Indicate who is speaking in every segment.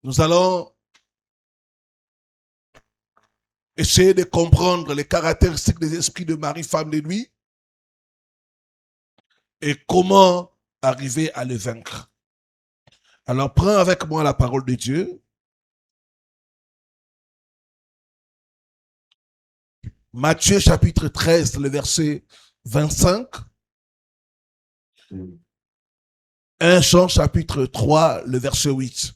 Speaker 1: Nous allons essayer de comprendre les caractéristiques des esprits de Marie, femme de nuit, et comment arriver à les vaincre. Alors, prends avec moi la parole de Dieu. Matthieu chapitre 13, le verset 25. 1 Jean chapitre 3, le verset 8.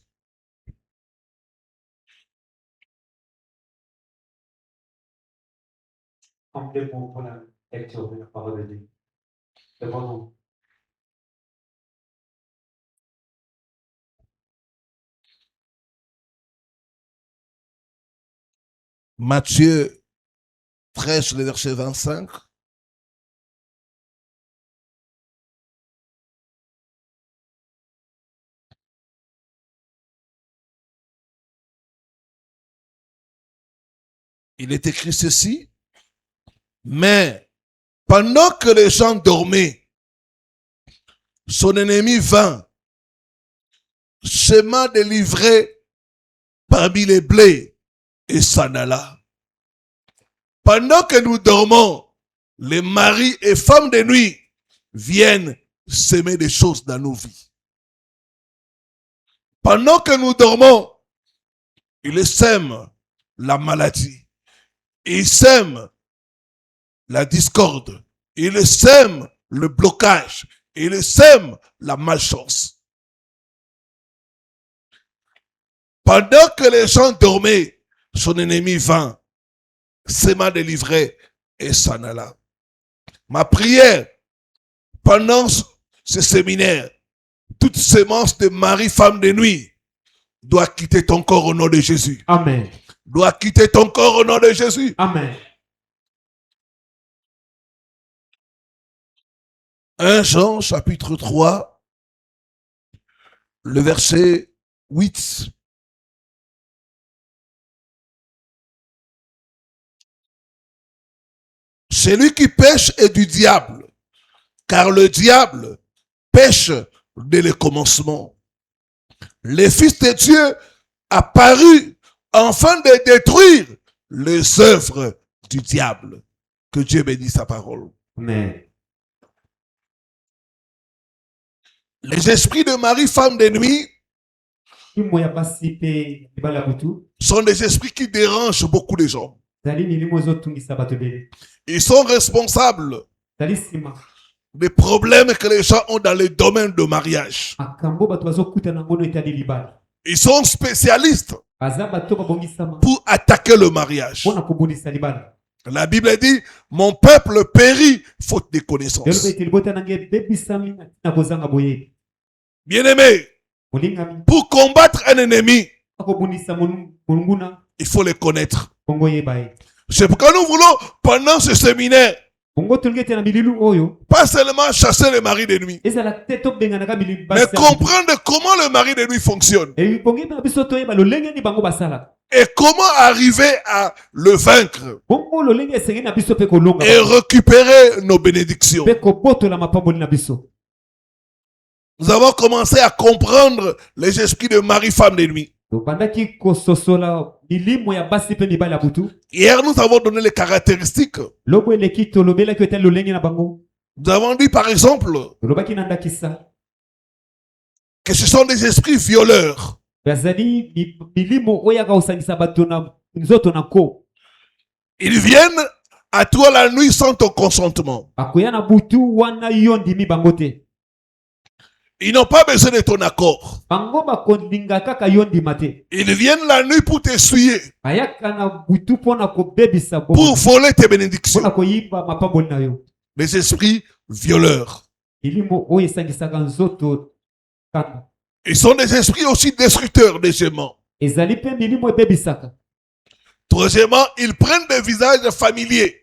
Speaker 2: Complètement pour la lecture de la parole de Dieu. C'est bon.
Speaker 1: Matthieu 13, le verset 25. Il est écrit ceci. Mais pendant que les gens dormaient, son ennemi vint, chemin délivré parmi les blés, et s'en alla. Pendant que nous dormons, les maris et femmes de nuit viennent s'aimer des choses dans nos vies. Pendant que nous dormons, ils sèment la maladie. Ils sèment la discorde. Ils sèment le blocage. Ils sèment la malchance. Pendant que les gens dormaient, son ennemi vint, s'aima délivré et s'en alla. Ma prière, pendant ce séminaire, toute sémence de mari, femme de nuit, doit quitter ton corps au nom de Jésus.
Speaker 2: Amen.
Speaker 1: Doit quitter ton corps au nom de Jésus.
Speaker 2: Amen.
Speaker 1: 1 Jean chapitre 3, le verset 8. Celui qui pêche est du diable, car le diable pêche dès le commencement. Le Fils de Dieu apparut afin de détruire les œuvres du diable. Que Dieu bénisse sa parole.
Speaker 2: Amen.
Speaker 1: Les esprits de Marie, femme de nuit,
Speaker 2: Kimo ya basi pe libala butu.
Speaker 1: sont des esprits qui dérangent beaucoup de gens.
Speaker 2: Zali milimo zotungisa bato ebele.
Speaker 1: Ils sont responsables
Speaker 2: Zali sima.
Speaker 1: des problèmes que les gens ont dans le domaine de mariage.
Speaker 2: Akambo bato bazokutana ngono etali libala.
Speaker 1: Ils sont spécialistes
Speaker 2: Baza bato babongisama.
Speaker 1: pour attaquer le mariage.
Speaker 2: Pona kobundisa libala.
Speaker 1: La Bible dit, mon peuple périt faute de
Speaker 2: Lelo
Speaker 1: connaissance.
Speaker 2: beti libota nange bebisami na kozanga boye.
Speaker 1: Bien-aimé,
Speaker 2: Molingami.
Speaker 1: pour combattre un ennemi,
Speaker 2: Akobundisa mulunguna.
Speaker 1: il faut le connaître.
Speaker 2: Bongo yebaye.
Speaker 1: C'est pourquoi nous voulons, pendant ce séminaire,
Speaker 2: Bongo tulingete na mililu oyo.
Speaker 1: pas seulement chasser les maris de nuit,
Speaker 2: Ezala teto benganaka mililu
Speaker 1: mais
Speaker 2: basi.
Speaker 1: comprendre comment le mari de nuit fonctionne
Speaker 2: Et bongo ba biso toyeba lolenge ni bango basala.
Speaker 1: et comment arriver à le vaincre
Speaker 2: Bongo lolenge esenge na biso pe kolonga.
Speaker 1: et récupérer nos bénédictions.
Speaker 2: Pe kobotola mapamboli na biso.
Speaker 1: Nous avons commencé à comprendre les esprits de mari, femme de nuit.
Speaker 2: Bandaki kososola milimo ya basi pe mibali ya butu.
Speaker 1: Hier, nous avons donné les caractéristiques.
Speaker 2: Lobo eleki tolobela ki etel lolenge na bango.
Speaker 1: Nous avons dit, par exemple,
Speaker 2: Lobaki na ndakisa.
Speaker 1: que ce sont des esprits violeurs.
Speaker 2: Bazali milimo oyaka osangisa bato na nzoto na ko.
Speaker 1: Ils viennent à toi la nuit sans ton consentement.
Speaker 2: Akoya na butu wana yondi mi bangote.
Speaker 1: Ils n'ont pas besoin de ton accord.
Speaker 2: Bango bakolinga kaka yondi mate.
Speaker 1: Ils viennent la nuit pour t'essuyer,
Speaker 2: Ayaka na butu pona ko bebisa bo.
Speaker 1: pour voler tes bénédictions.
Speaker 2: Pona ko yiba mapamboli na yo.
Speaker 1: Les esprits violeurs.
Speaker 2: Milimo oyo esangisaka nzoto kaka.
Speaker 1: Ils sont des esprits aussi destructeurs, deuxièmement.
Speaker 2: Ezali pe milimo ebebisaka.
Speaker 1: Troisièmement, ils prennent des visages familiers.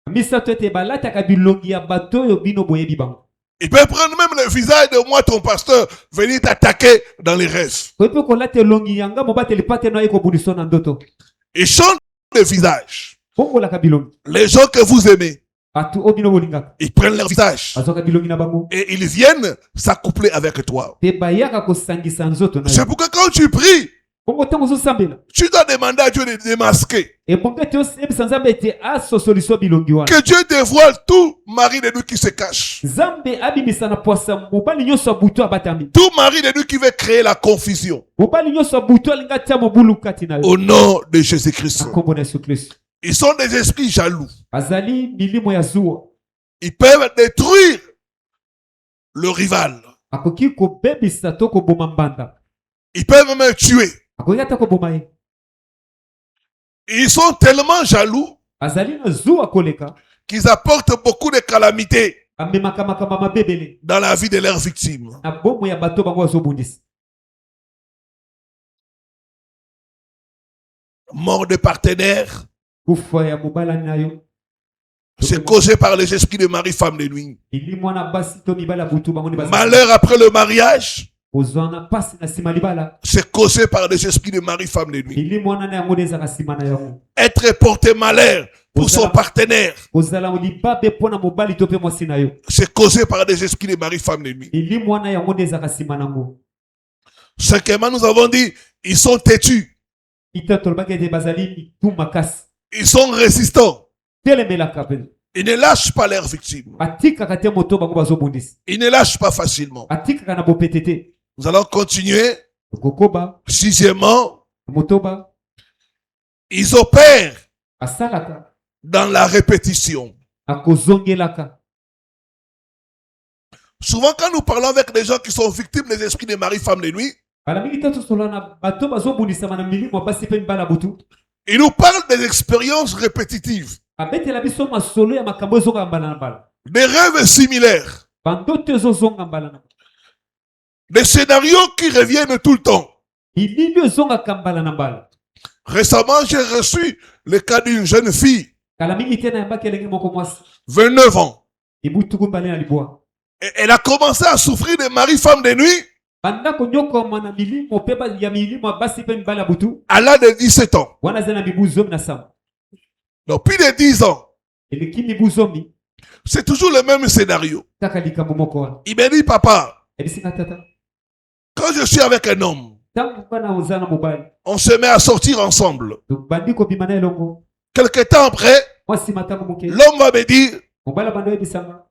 Speaker 2: Misato ete balataka bilongi ya bato oyo bino boyebi bango.
Speaker 1: Ils peuvent prendre même le visage de moi, ton pasteur, venir t'attaquer dans les rêves.
Speaker 2: Koyepe kolata elongi yanga mobateli pate no ayeko buniso na ndoto.
Speaker 1: Ils changent de visage.
Speaker 2: Bongolaka bilongi.
Speaker 1: Les gens que vous aimez,
Speaker 2: Bato oyo bino bolingaka.
Speaker 1: ils prennent leur visage
Speaker 2: Bazwaka bilongi na bango.
Speaker 1: et ils viennent s'accoupler avec toi.
Speaker 2: Te bayaka kosangisa nzoto na
Speaker 1: C'est
Speaker 2: yo.
Speaker 1: pourquoi quand tu pries,
Speaker 2: bongo ntango ozosambela
Speaker 1: tu dois demander à Dieu de démasquer.
Speaker 2: ebongo ete oyebisa nzambe ete asosoliso bilongi wana
Speaker 1: Que Dieu dévoile tout mari de nous qui se cache.
Speaker 2: nzambe abimisa na poasa mobali nyonso ya butu abatami
Speaker 1: Tout mari de nous qui veut créer la confusion.
Speaker 2: mobali nyonso ya butu alinga tia mobulu kati na yo
Speaker 1: Au nom de Jésus-Christ.
Speaker 2: na kombo na yesu kristo
Speaker 1: Ils sont des esprits jaloux.
Speaker 2: bazali milimo ya zuwa
Speaker 1: Ils peuvent détruire le rival.
Speaker 2: akoki kobebisa to koboma mbanda
Speaker 1: Ils peuvent même tuer.
Speaker 2: akoki ata koboma ye
Speaker 1: Ils sont tellement jaloux
Speaker 2: azali na zuwa koleka
Speaker 1: qu'ils apportent beaucoup de calamités
Speaker 2: amemaka makambo mabebele
Speaker 1: dans la vie de leurs victimes.
Speaker 2: na bomo ya bato bango bazobundisa
Speaker 1: Mort de partenaire,
Speaker 2: kufa ya mobala na yo
Speaker 1: c'est causé par les esprits de mari, femme de nuit.
Speaker 2: ili mwana basi to mibala butu bango ni
Speaker 1: Malheur après le mariage,
Speaker 2: kozwa na pasi na nsima libala
Speaker 1: c'est causé par les esprits de mari, femme de nuit.
Speaker 2: ili mwana na yango nde ezaka nsima na yango
Speaker 1: Être porté malheur pour son partenaire,
Speaker 2: kozala libabe mpo na mobali to mpe mwasi na yo
Speaker 1: c'est causé par des esprits de mari, femme de nuit.
Speaker 2: ili mwana yango nde ezaka nsima nango
Speaker 1: Cinquièmement, nous avons dit, ils sont têtus,
Speaker 2: ita tolobaki ete bazali mitu makasi
Speaker 1: ils sont résistants,
Speaker 2: telemelaka mpe
Speaker 1: ils ne lâchent pas leurs victimes,
Speaker 2: batikaka te moto bango bazobundisa
Speaker 1: ils ne lâchent pas facilement.
Speaker 2: batikaka na bopete te
Speaker 1: Nous allons continuer.
Speaker 2: kokoba
Speaker 1: Sixièmement,
Speaker 2: motoba
Speaker 1: ils opèrent
Speaker 2: asalaka
Speaker 1: dans la répétition.
Speaker 2: akozongelaka
Speaker 1: Souvent, quand nous parlons avec des gens qui sont victimes des esprits de mari, femme de nuit,
Speaker 2: bala mingi te tosola na bato bazobundisama na milimo basi mpe mibala butu
Speaker 1: ils nous parlent des expériences répétitives,
Speaker 2: abetela biso masolo ya makambo ezonga mbala na mbala
Speaker 1: des rêves similaires,
Speaker 2: bandoto ezozonga mbala na
Speaker 1: des scénarios qui reviennent tout le temps.
Speaker 2: bilili ezongaka mbala na mbala
Speaker 1: Récemment, j'ai reçu le cas d'une jeune fille,
Speaker 2: kala mingi te nayambaki elenge moko mwasi
Speaker 1: 29 ans.
Speaker 2: ebutuku mbale na libwa
Speaker 1: Et elle a commencé à souffrir de mari, femme de nuit
Speaker 2: banda konyokoma na milimo mpe ya milimo ya basi mpe mibala butu
Speaker 1: à l'âge de 17 ans.
Speaker 2: wana aza na mibu zomi na samba
Speaker 1: Donc, plus de 10 ans,
Speaker 2: eleki mibu zomi
Speaker 1: c'est toujours le même scénario.
Speaker 2: kaka likambo moko wana
Speaker 1: Il me dit, papa,
Speaker 2: ebisinga tata
Speaker 1: quand je suis avec un homme,
Speaker 2: ntango bana oza na mobali
Speaker 1: on se met à sortir ensemble.
Speaker 2: bandi kobima na elongo
Speaker 1: Quelque temps après,
Speaker 2: mwa nsima ntango moke
Speaker 1: l'homme va me dire,
Speaker 2: mobali bando oyebisanga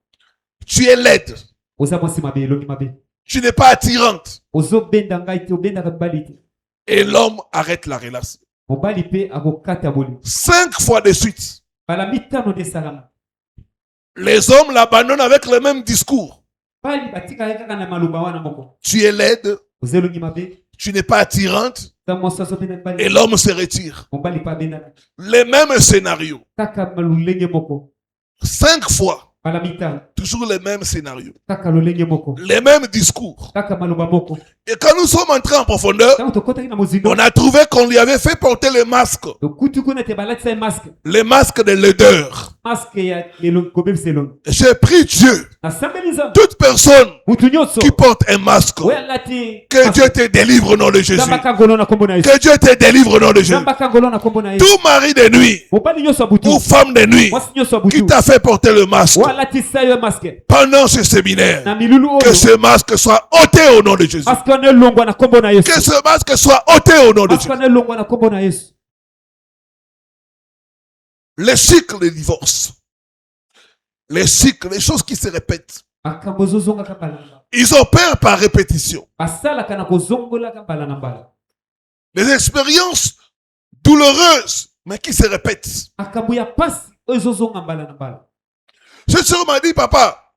Speaker 1: tu es laide,
Speaker 2: oza mwasi mabe elongi mabe
Speaker 1: tu n'es pas attirante.
Speaker 2: ozobenda ngai te obendaka mibali te
Speaker 1: Et l'homme arrête la relation.
Speaker 2: mobali mpe akokata bolingo
Speaker 1: 5 fois de suite,
Speaker 2: bala mitano nde esalama
Speaker 1: les hommes l'abandonnent avec le même discours.
Speaker 2: bali batikaka kaka na maloba wana moko
Speaker 1: Tu es laide,
Speaker 2: oza elongi mabe
Speaker 1: tu n'es pas attirante.
Speaker 2: ntango mwasi azobenda mibali
Speaker 1: Et l'homme se retire.
Speaker 2: mobali mpe abendaka
Speaker 1: Les mêmes scénarios.
Speaker 2: kaka lolenge moko
Speaker 1: 5 fois,
Speaker 2: bala mitano
Speaker 1: toujours les mêmes scénarios.
Speaker 2: kaka lolenge moko
Speaker 1: Les mêmes discours.
Speaker 2: kaka maloba moko
Speaker 1: Et quand nous sommes entrés en profondeur,
Speaker 2: ntango tokotaki na mozindo
Speaker 1: on a trouvé qu'on lui avait fait porter le masque.
Speaker 2: tokuti kuna ete balatisa ye maske
Speaker 1: Le masque de l'odeur.
Speaker 2: maske ya elongi kobebisa elongi
Speaker 1: J'ai pris Dieu.
Speaker 2: nasambeli nzambe
Speaker 1: Toute personne
Speaker 2: mutu nyonso
Speaker 1: qui porte un masque,
Speaker 2: oyo alati
Speaker 1: que Dieu te délivre au nom de Jésus.
Speaker 2: nzambe akangolo na kombo na yesu
Speaker 1: Que Dieu te délivre au nom de Jésus.
Speaker 2: nzambe akangolo na kombo na yesu
Speaker 1: Tout mari de nuit
Speaker 2: mobali nyonso ya butu
Speaker 1: ou femme de nuit
Speaker 2: mwasi nyonso ya
Speaker 1: qui
Speaker 2: butu
Speaker 1: t'a fait porter le masque
Speaker 2: oyo alatisa yo maske
Speaker 1: pendant ce séminaire,
Speaker 2: na milulu
Speaker 1: que
Speaker 2: oyo
Speaker 1: ce masque soit ôté au nom de Jésus.
Speaker 2: maske wana elongwa na kombo na yesu
Speaker 1: Que ce masque soit ôté au nom de
Speaker 2: maske
Speaker 1: Jésus.
Speaker 2: wana elongwa na kombo na yesu
Speaker 1: Les cycles de divorce, les cycles, les choses qui se répètent,
Speaker 2: makambo ezozongaka mbala na mbala
Speaker 1: ils opèrent par répétition.
Speaker 2: basalaka na kozongolaka mbala na mbala
Speaker 1: Des expériences douloureuses, mais qui se répètent.
Speaker 2: makambo ya pasi oyo ezozonga mbala na mbala
Speaker 1: Cette soeur m'a dit, papa,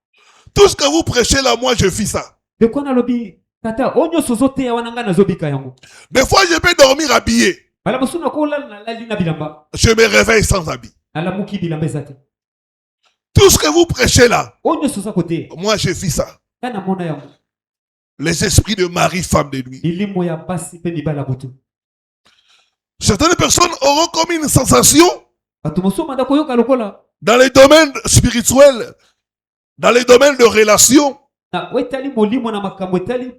Speaker 1: tout ce que vous prêchez là, moi je vis ça.
Speaker 2: ndeko nalobi tata oyo nyonso ozoteya wana ngai nazobika yango
Speaker 1: Des fois, je peux dormir habillé.
Speaker 2: bala mosusu nakolala nalali na bilamba
Speaker 1: Je me réveille sans habit.
Speaker 2: nalamuki bilamba eza te
Speaker 1: Tout ce que vous prêchez là,
Speaker 2: oyo nyonso oza koteya
Speaker 1: moi je vis ça.
Speaker 2: ngai namona yango
Speaker 1: Les esprits de mari, femme de nuit.
Speaker 2: milimo ya basi mpe mibala butu
Speaker 1: Certaines personnes auront comme une sensation
Speaker 2: bato mosusu banda koyoka lokola
Speaker 1: dans les domaines spirituels, dans les domaines de relations,
Speaker 2: na etali molimo na makambo etali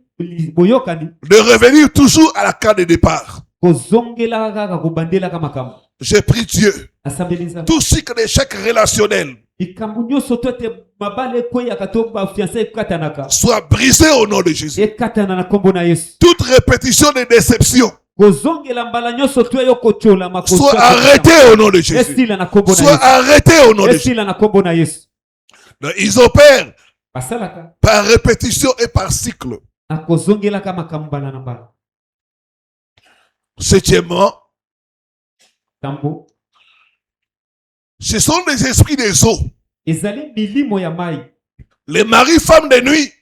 Speaker 2: boyokani
Speaker 1: de revenir toujours à la carte de départ.
Speaker 2: kozongelaka kaka kobandelaka makambo
Speaker 1: J'ai pris Dieu.
Speaker 2: asambeli nzambe
Speaker 1: Tout cycle d'échec relationnel
Speaker 2: likambo nyonso to ete mabala ekweyaka to bafiansa ekatanaka
Speaker 1: soit brisé au nom de Jésus.
Speaker 2: ekatana na kombo na yesu
Speaker 1: Toute répétition de déception Sois arrêté au nom de Jésus. Sois arrêté au nom de Jésus. Ils opèrent par répétition et par cycle. Septièmement, ce sont des esprits des eaux. Les maris-femmes de nuit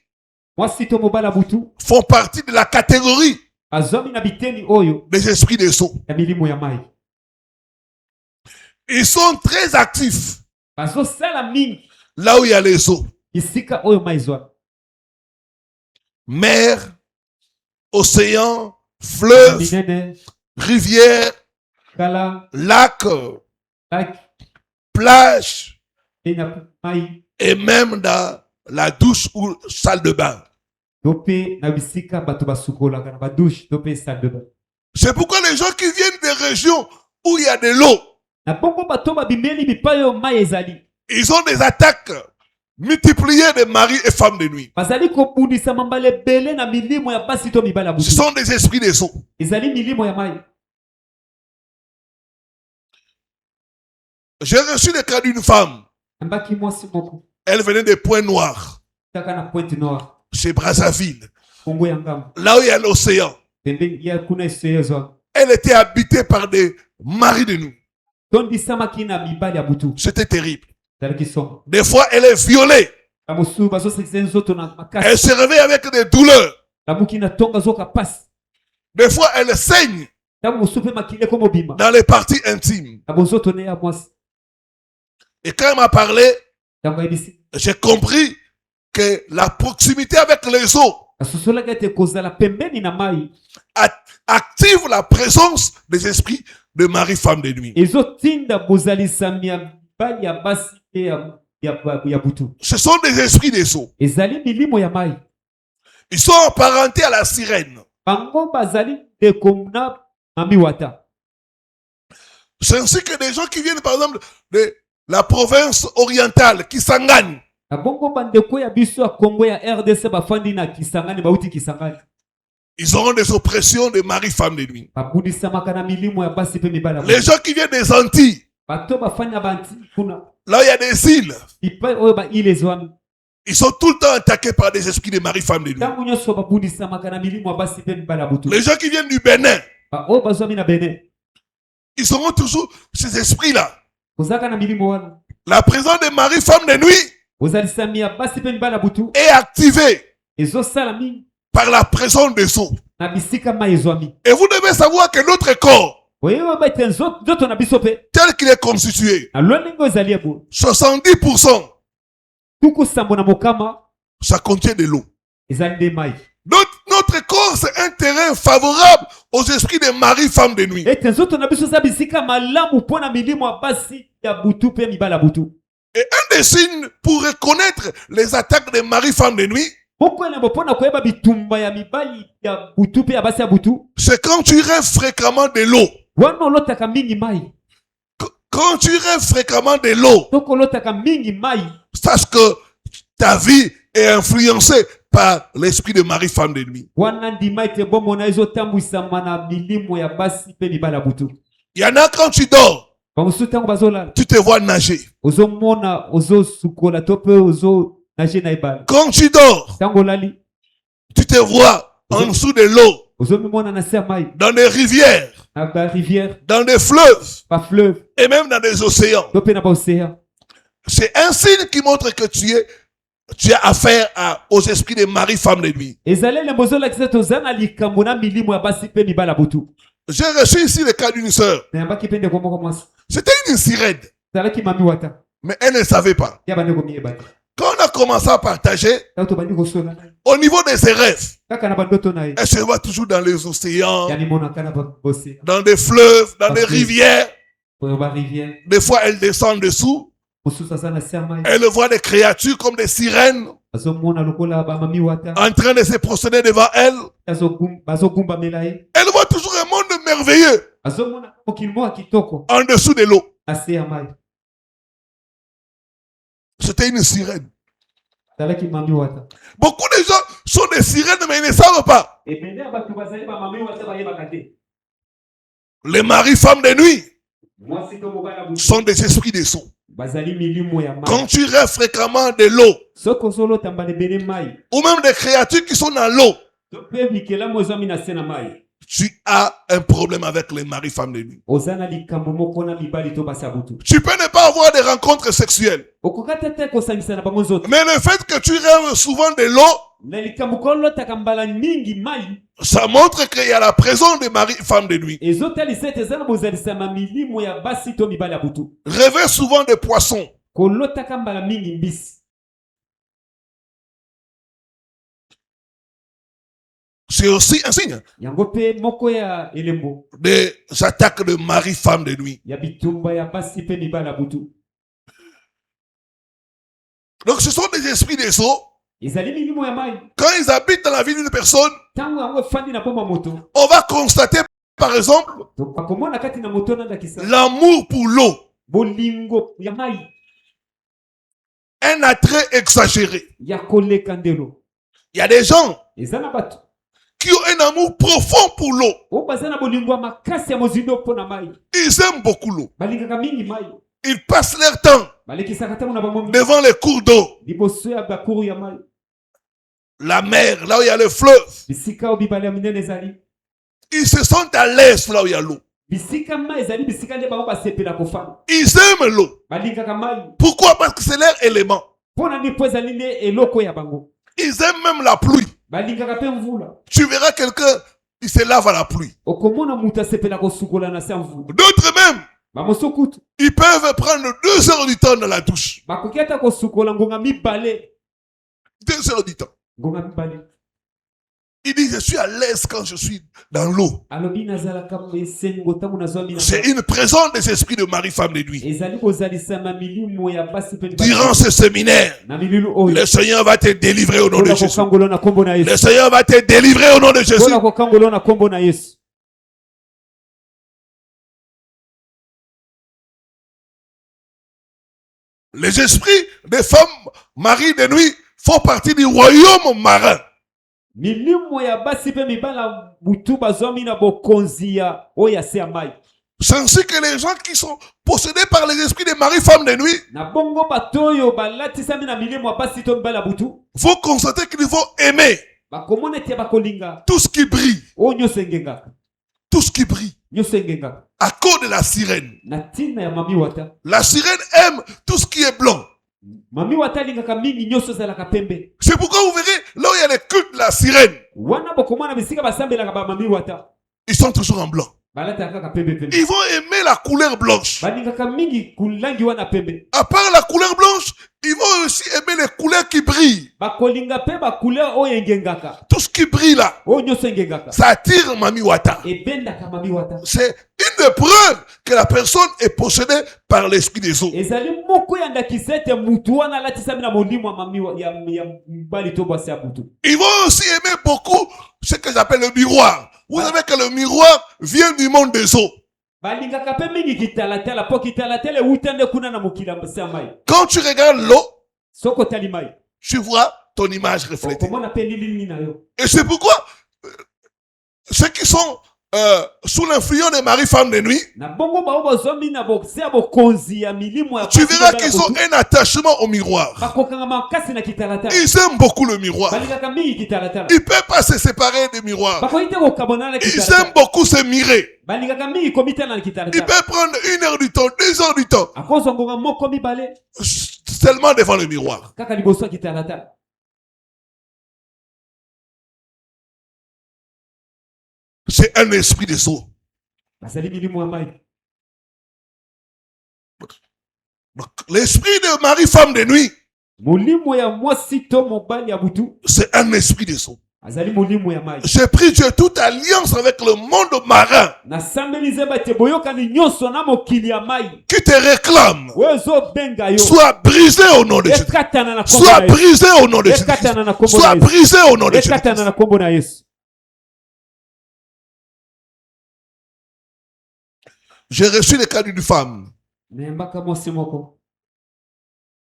Speaker 1: font partie de la catégorie des esprits des eaux. Ils sont très actifs là où il y a les eaux. Mer, océan, fleuve, rivière, lac, plage, et même dans la douche ou salle de bain. C'est pourquoi les gens qui viennent des régions où il y a de l'eau, ils ont des attaques multipliées de maris et femmes de nuit. Ce sont des esprits des eaux. J'ai reçu le cas d'une femme. Elle venait des Points Noirs, chez Brazzaville, là où il y a l'océan. Elle était habitée par des maris de nuit. C'était terrible. Des fois, elle est violée. Elle se réveille avec des douleurs. Des fois, elle saigne dans les parties intimes. Et quand elle m'a parlé, j'ai compris que la proximité avec les eaux active la présence des esprits de mari-femme de nuit. Ce sont des esprits des eaux. Ils sont apparentés à la sirène. C'est ainsi que des gens qui viennent par exemple de la province orientale, Kisangani, ils auront des oppressions de mari-femme de nuit. Les gens qui viennent des Antilles, là il y a des îles, ils sont tout le temps attaqués par des esprits de mari-femme de nuit. Les gens qui viennent du Bénin, ils auront toujours ces esprits-là. La présence des mari-femmes de nuit est activée par la présence des eaux. Et vous devez savoir que notre corps, tel qu'il est constitué, 70%, ça contient de l'eau. Notre corps, c'est un terrain favorable aux esprits des maris-femmes de nuit. Et un des signes pour reconnaître les attaques des maris-femmes de nuit, c'est quand tu rêves fréquemment de l'eau. Quand tu rêves fréquemment de l'eau, sache que ta vie est influencée par l'esprit de mari-femme de nuit. Il y en a quand tu dors, tu te vois nager. Quand tu dors, tu te vois en dessous de l'eau, dans des rivières, dans des fleuves, et même dans des océans. C'est un signe qui montre que tu as affaire aux esprits des maris-femmes de nuit. J'ai reçu ici le cas d'une sœur. C'était une sirène, mais elle ne savait pas. Quand on a commencé à partager, au niveau de ses rêves, elle se voit toujours dans les océans, dans des fleuves, dans des rivières. Des fois, elle descend dessous. Elle voit des créatures comme des sirènes en train de se prosterner devant elle. Elle voit toujours un monde merveilleux en dessous de l'eau. C'était une sirène. Beaucoup de gens sont des sirènes mais ils ne savent pas. Les maris, femmes de nuit
Speaker 2: Mwasi to mobali ya butu.
Speaker 1: sont des esprits de sang.
Speaker 2: Bazali milimo ya mai.
Speaker 1: Quand tu rêves fréquemment de l'eau,
Speaker 2: Soko solo tambale bene mai.
Speaker 1: ou même des créatures qui sont dans l'eau,
Speaker 2: To pe bikela mozo mina sena mai.
Speaker 1: tu as un problème avec les maris, femmes de nuit.
Speaker 2: Ozana likambo moko na mibali to basa butu.
Speaker 1: Tu peux ne pas avoir des rencontres sexuelles.
Speaker 2: Okokata te kosangisa na bango nzoto.
Speaker 1: Mais le fait que tu rêves souvent de l'eau,
Speaker 2: Na likambo kolo takambala mingi mai.
Speaker 1: ça montre qu'il y a la présence des maris, femmes de nuit.
Speaker 2: Ezotalisa ete eza na bozalisama milimo ya basi to mibali ya butu.
Speaker 1: Rêver souvent des poissons.
Speaker 2: Kolo takambala mingi mbisi.
Speaker 1: C'est aussi un signe
Speaker 2: Yango pe moko ya elembo.
Speaker 1: des attaques de maris, femmes de nuit.
Speaker 2: Ya bitumba ya basi pe mibali ya butu.
Speaker 1: Donc ce sont des esprits des eaux.
Speaker 2: Ezali milimo ya mai.
Speaker 1: Quand ils habitent dans la vie d'une personne,
Speaker 2: Tango yango efandi na bomba moto.
Speaker 1: on va constater, par exemple,
Speaker 2: Tokomona kati na moto nandakisa.
Speaker 1: l'amour pour l'eau.
Speaker 2: Bolingo ya mai.
Speaker 1: Un attrait exagéré.
Speaker 2: Ya koleka ndelo.
Speaker 1: Il y a des gens
Speaker 2: Eza na bato.
Speaker 1: qui ont un amour profond pour l'eau.
Speaker 2: O baza na bolingo ya makasi ya mozindo mpo na mai.
Speaker 1: Ils aiment beaucoup l'eau.
Speaker 2: Balingaka mingi mai.
Speaker 1: Ils passent leur temps
Speaker 2: Balekisaka ntango na bango mingi.
Speaker 1: devant les cours d'eau,
Speaker 2: Liboso ya bakuru ya mai.
Speaker 1: la mer, là où il y a le fleuve.
Speaker 2: Bisika o bibale ya minene ezali.
Speaker 1: Ils se sentent à l'aise là où il y a l'eau.
Speaker 2: Bisika mai ezali bisika nde bango basepela kofanda.
Speaker 1: Ils aiment l'eau.
Speaker 2: Balingaka mai.
Speaker 1: Pourquoi? Parce que c'est leur élément.
Speaker 2: Mpo na nini mpo ezali nde eloko ya bango.
Speaker 1: Ils aiment même la pluie.
Speaker 2: Balingaka mpe mvula.
Speaker 1: Tu verras quelqu'un, il se lave à la pluie.
Speaker 2: Okomona mutu asepela kosukola na se ya mvula.
Speaker 1: D'autres même,
Speaker 2: Bamosukutu.
Speaker 1: ils peuvent prendre 2 heures du temps dans la douche.
Speaker 2: Bakoki ata kosukola ngonga mibale.
Speaker 1: 2 heures du temps.
Speaker 2: Ngonga mibale.
Speaker 1: Il dit, je suis à l'aise quand je suis dans l'eau.
Speaker 2: Alobi nazalaka esengo ntango nazwa mina.
Speaker 1: C'est une présence des esprits de mari, femme de nuit.
Speaker 2: Ezali kozalisama milimo ya basi pe
Speaker 1: Durant ce séminaire,
Speaker 2: na mililu oyo.
Speaker 1: le Seigneur va te délivrer au nom de
Speaker 2: Ola
Speaker 1: Jésus.
Speaker 2: kokangolo na kombo na Yesu.
Speaker 1: Le Seigneur va te délivrer au nom de Jésus.
Speaker 2: Ola kokangolo na kombo na Yesu.
Speaker 1: Les esprits des femmes, maris de nuit, font partie du royaume marin.
Speaker 2: Milimo ya basi pe mibala butu bazwami na bokonzi ya oyo ya se ya mai.
Speaker 1: C'est ainsi que les gens qui sont possédés par les esprits des maris, femmes de nuit,
Speaker 2: Na bongo bato oyo balatisami na milimo ya basi to mibala butu.
Speaker 1: vont constater qu'ils vont aimer
Speaker 2: Bakomona ete bakolinga.
Speaker 1: tout ce qui brille.
Speaker 2: Oyo nyonso engengaka.
Speaker 1: Tout ce qui brille.
Speaker 2: Nyonso engengaka.
Speaker 1: À cause de la sirène.
Speaker 2: Na ntina ya mami wata.
Speaker 1: La sirène aime tout ce qui est blanc.
Speaker 2: Mami wata alingaka mingi nyonso ezalaka pembe.
Speaker 1: C'est pourquoi vous verrez, là où il y a les cultes de la sirène,
Speaker 2: Wana bokomona bisika basambelaka ba mami wata.
Speaker 1: ils sont toujours en blanc.
Speaker 2: Balata kaka pembe pembe.
Speaker 1: Ils vont aimer la couleur blanche.
Speaker 2: Balingaka mingi kulangi wana pembe.
Speaker 1: À part la couleur blanche, ils vont aussi aimer les couleurs qui brillent.
Speaker 2: Bakolinga pe ba couleur oyo engengaka.
Speaker 1: Tout ce qui brille là,
Speaker 2: Oyo nyonso engengaka.
Speaker 1: ça attire Mami Wata.
Speaker 2: Ebendaka mami wata.
Speaker 1: C'est une des preuves que la personne est possédée par l'esprit des eaux.
Speaker 2: Ezali moko ya ndakisa ete mutu wana alatisami na molimo ya mami ya mbali to basi ya butu.
Speaker 1: Ils vont aussi aimer beaucoup ce que j'appelle le miroir. Vous savez que le miroir vient du monde des eaux.
Speaker 2: Balingaka pe mingi kitalatala po kitalatala utande kuna na mokila mbasi ya mai.
Speaker 1: Quand tu regardes l'eau,
Speaker 2: Soko tali mai.
Speaker 1: tu vois ton image reflétée.
Speaker 2: Komona pe lili na yo.
Speaker 1: Et c'est pourquoi ceux qui sont sous l'influence des maris, femmes de nuit,
Speaker 2: Na bongo ba obozomi na bokse ya bokonzi ya milimo ya
Speaker 1: tu verras qu'ils ont un attachement au miroir.
Speaker 2: bakokanga makasi na kitalatala.
Speaker 1: Ils aiment beaucoup le miroir.
Speaker 2: Balingaka mingi kitalatala.
Speaker 1: Ils ne peuvent pas se séparer du miroir.
Speaker 2: Bakoyite kokabona na
Speaker 1: Ils
Speaker 2: kitalatala.
Speaker 1: aiment beaucoup se mirer.
Speaker 2: Balingaka mingi komita na
Speaker 1: Ils
Speaker 2: kitalatala.
Speaker 1: peuvent prendre 1 heure du temps, 2 heures du temps,
Speaker 2: Akozongonga moko mibale
Speaker 1: seulement devant le miroir.
Speaker 2: kaka liboso ya kitalatala.
Speaker 1: C'est un esprit des eaux.
Speaker 2: Basali milimo ya mai.
Speaker 1: Donc, l'esprit de mari, femme de nuit,
Speaker 2: Molimo ya mwasi to mobali ya butu.
Speaker 1: c'est un esprit des eaux.
Speaker 2: Azali molimo ya mai.
Speaker 1: J'ai pris Dieu toute alliance avec le monde marin
Speaker 2: Nasambeli nzemba te boyokani nyonso na mokili ya mai.
Speaker 1: qui te réclame.
Speaker 2: Oyo ezobenga yo.
Speaker 1: Sois brisé au nom de Jésus.
Speaker 2: Ekatana na kombo
Speaker 1: Sois
Speaker 2: na Yesu.
Speaker 1: brisé au nom de Jésus.
Speaker 2: Ekatana na kombo na
Speaker 1: Sois
Speaker 2: Yesu.
Speaker 1: brisé au nom de Jésus.
Speaker 2: Ekatana na kombo na Yesu.
Speaker 1: J'ai reçu le cas d'une femme
Speaker 2: Nembaka mwasi moko.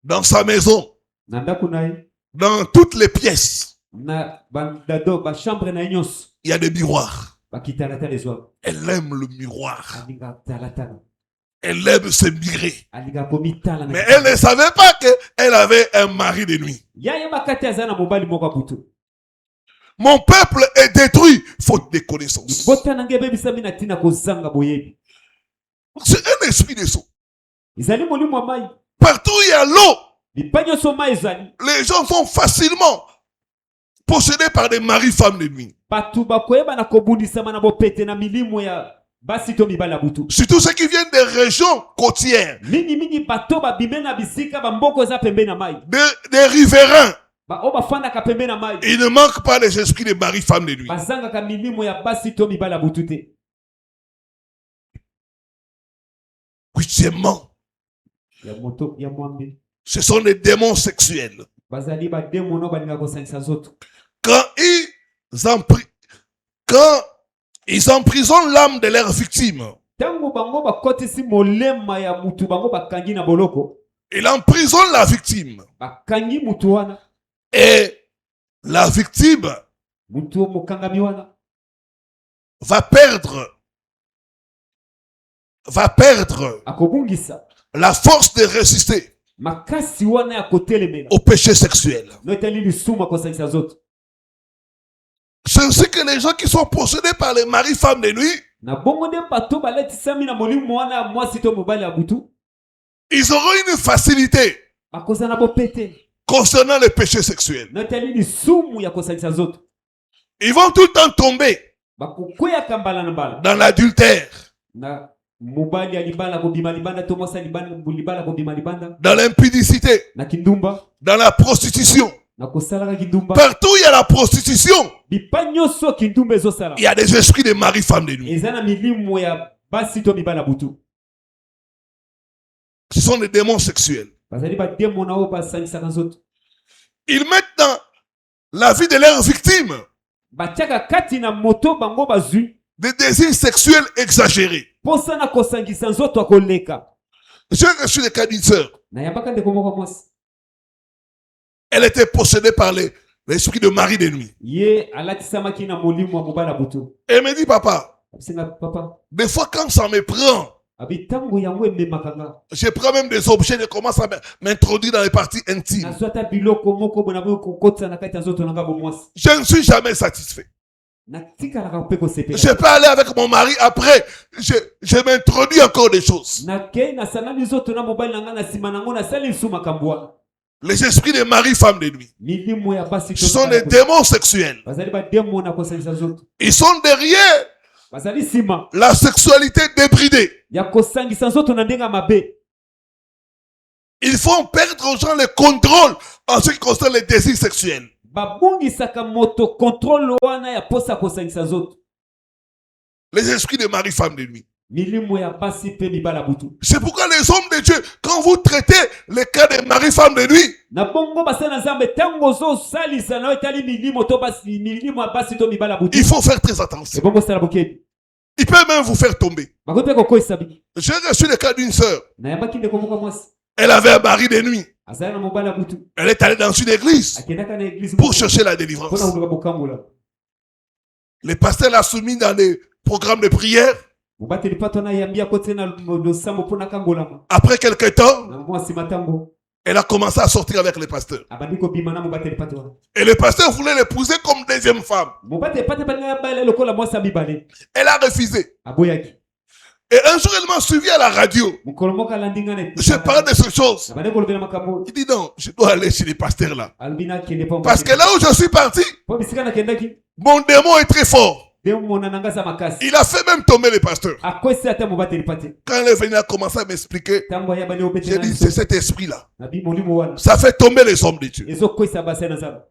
Speaker 1: dans sa maison,
Speaker 2: Na ndako na ye.
Speaker 1: dans toutes les pièces.
Speaker 2: Na bandado ba chambre na ye nyonso.
Speaker 1: Il y a des miroirs.
Speaker 2: bakitalatala ezwa
Speaker 1: Elle aime le miroir.
Speaker 2: alinga talatala
Speaker 1: Elle aime se mirer.
Speaker 2: alinga komitala
Speaker 1: Mais elle ne savait pas qu'elle avait un mari de nuit.
Speaker 2: yayeba te aza na mobali moko ya butu.
Speaker 1: Mon peuple est détruit faute de connaissances.
Speaker 2: bota na ngai ebebisami na ntina kozanga boyebi.
Speaker 1: C'est un esprit de sceau.
Speaker 2: ezali molimo ya mai.
Speaker 1: Partout où il y a l'eau,
Speaker 2: bipai nyonso mai ezali.
Speaker 1: les gens sont facilement possédés par des maris femmes de nuit.
Speaker 2: bato bakoyeba na kobundisama na bopete na milimo ya basi to mibali ya butu.
Speaker 1: Surtout ceux qui viennent des régions côtières,
Speaker 2: mingi bato babime na bisika bamboko eza pembeni na mai.
Speaker 1: des riverains.
Speaker 2: oyo bafandaka pembeni na mai.
Speaker 1: Il ne manque pas les esprits des maris femmes de nuit.
Speaker 2: bazangaka milimo ya basi to mibali ya butu te.
Speaker 1: Huitièmement,
Speaker 2: ya moto ya mwambe
Speaker 1: ce sont des démons sexuels.
Speaker 2: bazali bademo no balinga kosangisa nzoto.
Speaker 1: Quand ils emprisonnent l'âme de leurs victimes,
Speaker 2: ntango bango bakotisi molema ya mutu bango bakangi na boloko.
Speaker 1: ils emprisonnent la victime.
Speaker 2: bakangi mutu wana.
Speaker 1: Et la victime
Speaker 2: mutu mokangami wana
Speaker 1: va perdre
Speaker 2: akobungisa
Speaker 1: la force de résister
Speaker 2: makasi wana ya kotelemela
Speaker 1: au péché sexuel.
Speaker 2: no etali lisumu akosangisa nzoto.
Speaker 1: C'est ainsi que les gens qui sont possédés par les maris femmes de nuit,
Speaker 2: na bongo nde bato baletisami na molimo wana ya mwasi to mobali ya butu
Speaker 1: ils auront une facilité
Speaker 2: bakoza na bopete
Speaker 1: concernant le péché sexuel.
Speaker 2: no etali lisumu ya kosangisa nzoto.
Speaker 1: Ils vont tout le temps tomber
Speaker 2: bakokweyaka mbala na mbala
Speaker 1: dans l'adultère,
Speaker 2: na mobali ya libala kobima libanda to mwasi ya libala kobima libanda
Speaker 1: dans l'impudicité,
Speaker 2: na kindumba
Speaker 1: dans la prostitution.
Speaker 2: na kosalaka kindumba.
Speaker 1: Partout où il y a la prostitution,
Speaker 2: bipai nyonso kindumba ezosala
Speaker 1: il y a des esprits de maris femmes de nuit.
Speaker 2: eza na milimo ya basi to mibali ya butu.
Speaker 1: Ce sont des démons sexuels.
Speaker 2: bazali bademo na oyo basangisaka nzoto.
Speaker 1: Ils mettent dans la vie de leurs victimes
Speaker 2: batiaka kati na moto bango bazwi
Speaker 1: des désirs sexuels exagérés.
Speaker 2: mposa na kosangisa nzoto akoleka.
Speaker 1: J'ai reçu le cas d'une sœur.
Speaker 2: nayambaka ndeko moko mwasi
Speaker 1: Elle était possédée par l'esprit de mari de nuit.
Speaker 2: ye alatisamaki na molimo ya mobali ya butu.
Speaker 1: Et elle me dit, papa,
Speaker 2: abisenga papa
Speaker 1: des fois quand ça me prend,
Speaker 2: abi ntango yango ememaka nga
Speaker 1: je prends même des objets, je commence à m'introduire dans les parties intimes.
Speaker 2: nazwa ata biloko moko bona boyo kokotisa na kati ya nzoto na nga bomwasi.
Speaker 1: Je ne suis jamais satisfait.
Speaker 2: natikalaka mpe kosepela.
Speaker 1: Je peux aller avec mon mari après, je m'introduis encore des choses.
Speaker 2: nakei nasangani nzoto na mobali na nga na nsima nango nasali lisusu makambo wana.
Speaker 1: Les esprits de mari, femme de nuit,
Speaker 2: milimo ya basi
Speaker 1: ce sont des démons sexuels.
Speaker 2: bazali bademo na kosangisa nzoto.
Speaker 1: Ils sont derrière
Speaker 2: bazali nsima
Speaker 1: la sexualité débridée.
Speaker 2: ya kosangisa nzoto na ndenge ya mabe.
Speaker 1: Ils font perdre aux gens le contrôle en ce qui concerne les désirs sexuels.
Speaker 2: babungisaka moto contrôle wana ya posa kosangisa nzoto.
Speaker 1: Les esprits de mari, femme de nuit.
Speaker 2: milimo ya basi pe mibala butu.
Speaker 1: C'est pourquoi les hommes de Dieu, quand vous traitez les cas de mari, femme de nuit,
Speaker 2: na bongo basali na nzambe ntango ozosalisa na etali milimo to basi milimo ya basi to mibala butu.
Speaker 1: il faut faire très attention.
Speaker 2: ebongo sala bokebi.
Speaker 1: Il peut même vous faire tomber.
Speaker 2: bakoki mpe kokoyisa bino.
Speaker 1: J'ai reçu le cas d'une sœur.
Speaker 2: nayambaki ndeko moko mwasi
Speaker 1: Elle avait un mari de nuit.
Speaker 2: azali na mobali ya butu.
Speaker 1: Elle est allée dans une église
Speaker 2: akendaka na eglise
Speaker 1: pour chercher la
Speaker 2: mpona
Speaker 1: délivrance.
Speaker 2: koluka bokambola.
Speaker 1: Le pasteur l'a soumis dans des programmes de prière.
Speaker 2: mobateli pato anayambi akoti na losambo mpona kangolama.
Speaker 1: Après quelque temps,
Speaker 2: na mwa nsima ntango
Speaker 1: elle a commencé à sortir avec le pasteur.
Speaker 2: abandi kobima na mobateli pato wana.
Speaker 1: Et le pasteur voulait l'épouser comme deuxième femme.
Speaker 2: mobateli pato balinga yabala lokola mwasi ya mibale.
Speaker 1: Elle a refusé.
Speaker 2: aboyaki.
Speaker 1: Et un jour, elle m'a suivi à la radio.
Speaker 2: mokolo moko alandi nga na
Speaker 1: Je parle de ces choses.
Speaker 2: abandi kolobela makambo.
Speaker 1: Il dit non, je dois aller chez les pasteurs là.
Speaker 2: alobi nakende mpo
Speaker 1: Parce que là où je suis parti,
Speaker 2: mpo bisika nakendaki
Speaker 1: mon démon est très fort.
Speaker 2: demona na nga za makasi.
Speaker 1: Il a fait même tomber les pasteurs.
Speaker 2: akwesi ata mobateli pate.
Speaker 1: Quand elle est venue, elle a commencé à m'expliquer.
Speaker 2: ntango ayabani
Speaker 1: J'ai
Speaker 2: obetela
Speaker 1: dit, c'est cet esprit-là.
Speaker 2: nabi molimo wana
Speaker 1: Ça fait tomber les hommes de Dieu.
Speaker 2: ezokwesa basi na nzambe.